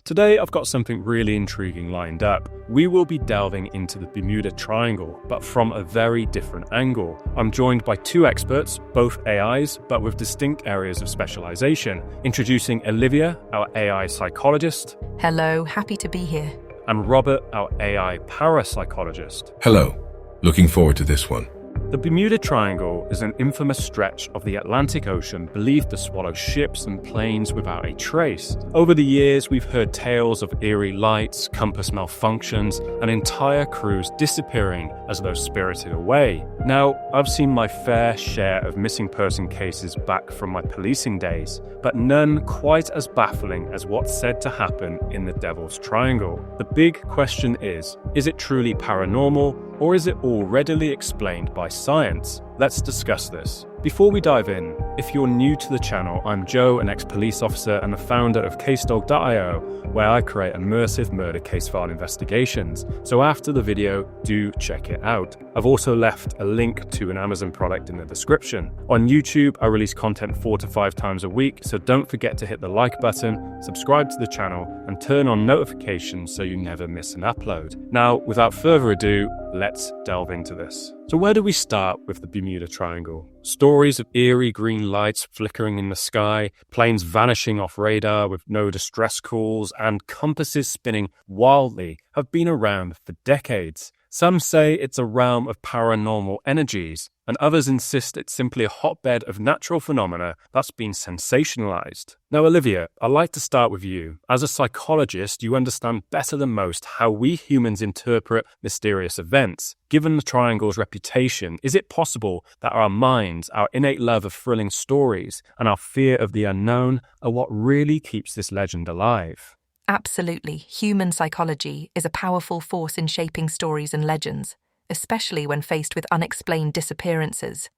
Today I've got something really intriguing lined up. We will be delving into the Bermuda Triangle, but from a very different angle. I'm joined by two experts, both AIs, but with distinct areas of specialization. Introducing Olivia, our AI psychologist. Hello, happy to be here. And Robert, our AI parapsychologist. Hello, looking forward to this one. The Bermuda Triangle is an infamous stretch of the Atlantic Ocean believed to swallow ships and planes without a trace. Over the years, we've heard tales of eerie lights, compass malfunctions, and entire crews disappearing as though spirited away. Now, I've seen my fair share of missing person cases back from my policing days, but none quite as baffling as what's said to happen in the Devil's Triangle. The big question is it truly paranormal, or is it all readily explained by science? Let's discuss this. Before we dive in, if you're new to the channel, I'm Joe, an ex-police officer and the founder of CaseDog.io, where I create immersive murder case file investigations. So after the video, do check it out. I've also left a link to an Amazon product in the description. On YouTube, I release content 4 to 5 times a week, so don't forget to hit the like button, subscribe to the channel, and turn on notifications so you never miss an upload. Now, without further ado, let's delve into this. So where do we start with the Bermuda Triangle? Stories of eerie green lights flickering in the sky, planes vanishing off radar with no distress calls, and compasses spinning wildly have been around for decades. Some say it's a realm of paranormal energies, and others insist it's simply a hotbed of natural phenomena that's been sensationalized. Now, Olivia, I'd like to start with you. As a psychologist, you understand better than most how we humans interpret mysterious events. Given the Triangle's reputation, is it possible that our minds, our innate love of thrilling stories, and our fear of the unknown are what really keeps this legend alive? Absolutely. Human psychology is a powerful force in shaping stories and legends, especially when faced with unexplained disappearances.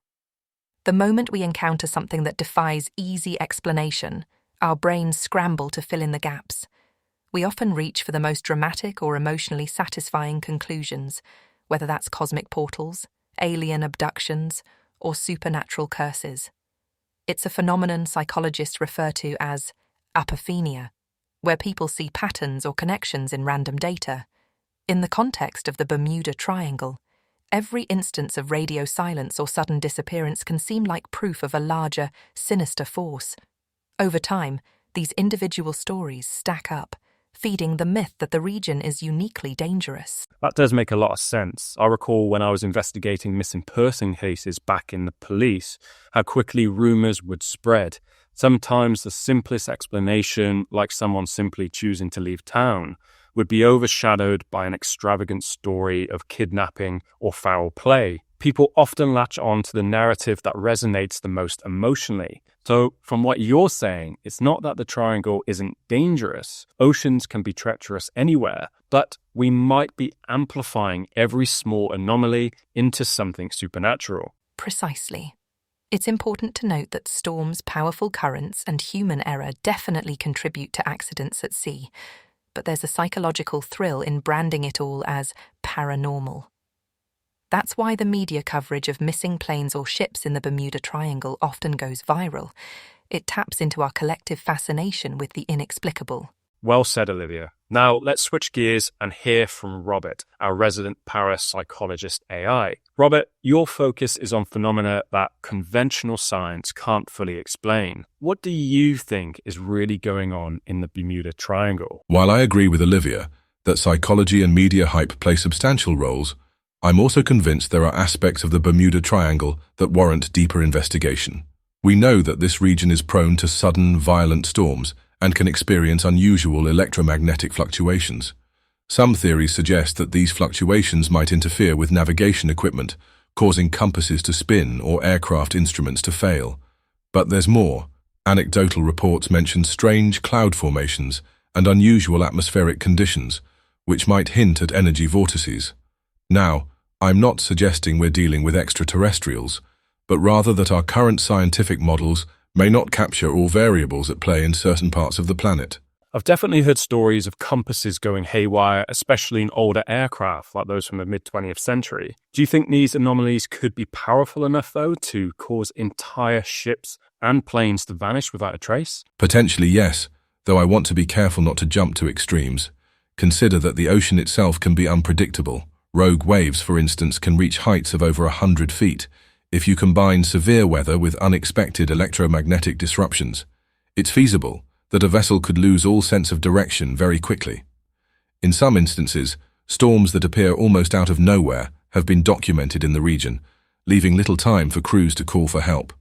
The moment we encounter something that defies easy explanation, our brains scramble to fill in the gaps. We often reach for the most dramatic or emotionally satisfying conclusions, whether that's cosmic portals, alien abductions, or supernatural curses. It's a phenomenon psychologists refer to as apophenia, where people see patterns or connections in random data. In the context of the Bermuda Triangle, every instance of radio silence or sudden disappearance can seem like proof of a larger, sinister force. Over time, these individual stories stack up, feeding the myth that the region is uniquely dangerous. That does make a lot of sense. I recall when I was investigating missing person cases back in the police, how quickly rumours would spread. Sometimes the simplest explanation, like someone simply choosing to leave town, would be overshadowed by an extravagant story of kidnapping or foul play. People often latch on to the narrative that resonates the most emotionally. So, from what you're saying, it's not that the Triangle isn't dangerous. Oceans can be treacherous anywhere, but we might be amplifying every small anomaly into something supernatural. Precisely. It's important to note that storms, powerful currents, and human error definitely contribute to accidents at sea, but there's a psychological thrill in branding it all as paranormal. That's why the media coverage of missing planes or ships in the Bermuda Triangle often goes viral. It taps into our collective fascination with the inexplicable. Well said, Olivia. Now, let's switch gears and hear from Robert, our resident parapsychologist AI. Robert, your focus is on phenomena that conventional science can't fully explain. What do you think is really going on in the Bermuda Triangle? While I agree with Olivia that psychology and media hype play substantial roles, I'm also convinced there are aspects of the Bermuda Triangle that warrant deeper investigation. We know that this region is prone to sudden, violent storms and can experience unusual electromagnetic fluctuations. Some theories suggest that these fluctuations might interfere with navigation equipment, causing compasses to spin or aircraft instruments to fail. But there's more. Anecdotal reports mention strange cloud formations and unusual atmospheric conditions, which might hint at energy vortices. Now, I'm not suggesting we're dealing with extraterrestrials, but rather that our current scientific models may not capture all variables at play in certain parts of the planet. I've definitely heard stories of compasses going haywire, especially in older aircraft, like those from the mid-20th century. Do you think these anomalies could be powerful enough, though, to cause entire ships and planes to vanish without a trace? Potentially, yes, though I want to be careful not to jump to extremes. Consider that the ocean itself can be unpredictable. Rogue waves, for instance, can reach heights of over 100 feet. If you combine severe weather with unexpected electromagnetic disruptions, it's feasible that a vessel could lose all sense of direction very quickly. In some instances, storms that appear almost out of nowhere have been documented in the region, leaving little time for crews to call for help.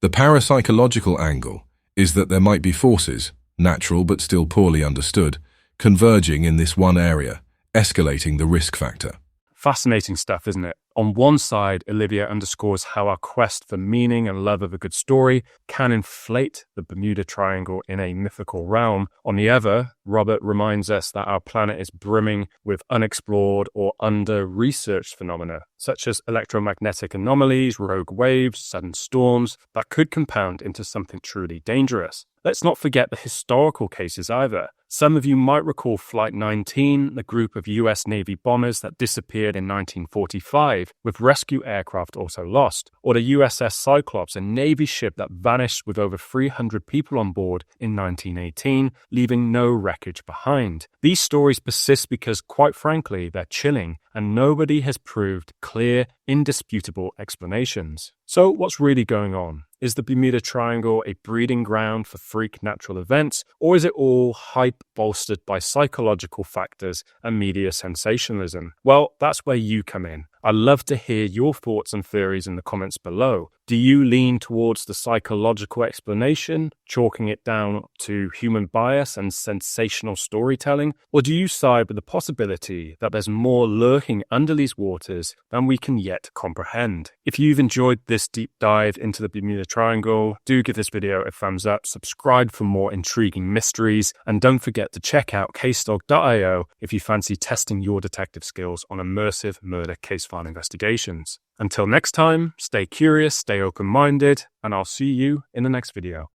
The parapsychological angle is that there might be forces, natural but still poorly understood, converging in this one area, escalating the risk factor. Fascinating stuff, isn't it? On one side, Olivia underscores how our quest for meaning and love of a good story can inflate the Bermuda Triangle in a mythical realm. On the other, Robert reminds us that our planet is brimming with unexplored or under-researched phenomena, such as electromagnetic anomalies, rogue waves, sudden storms, that could compound into something truly dangerous. Let's not forget the historical cases either. Some of you might recall Flight 19, the group of US Navy bombers that disappeared in 1945, with rescue aircraft also lost, or the USS Cyclops, a Navy ship that vanished with over 300 people on board in 1918, leaving no wreckage behind. These stories persist because, quite frankly, they're chilling, and nobody has proved clear, indisputable explanations. So what's really going on? Is the Bermuda Triangle a breeding ground for freak natural events, or is it all hype bolstered by psychological factors and media sensationalism? Well, that's where you come in. I'd love to hear your thoughts and theories in the comments below. Do you lean towards the psychological explanation, chalking it down to human bias and sensational storytelling? Or do you side with the possibility that there's more lurking under these waters than we can yet comprehend? If you've enjoyed this deep dive into the Bermuda Triangle, do give this video a thumbs up, subscribe for more intriguing mysteries, and don't forget to check out casedog.io if you fancy testing your detective skills on immersive murder case file investigations. Until next time, stay curious, stay open-minded, and I'll see you in the next video.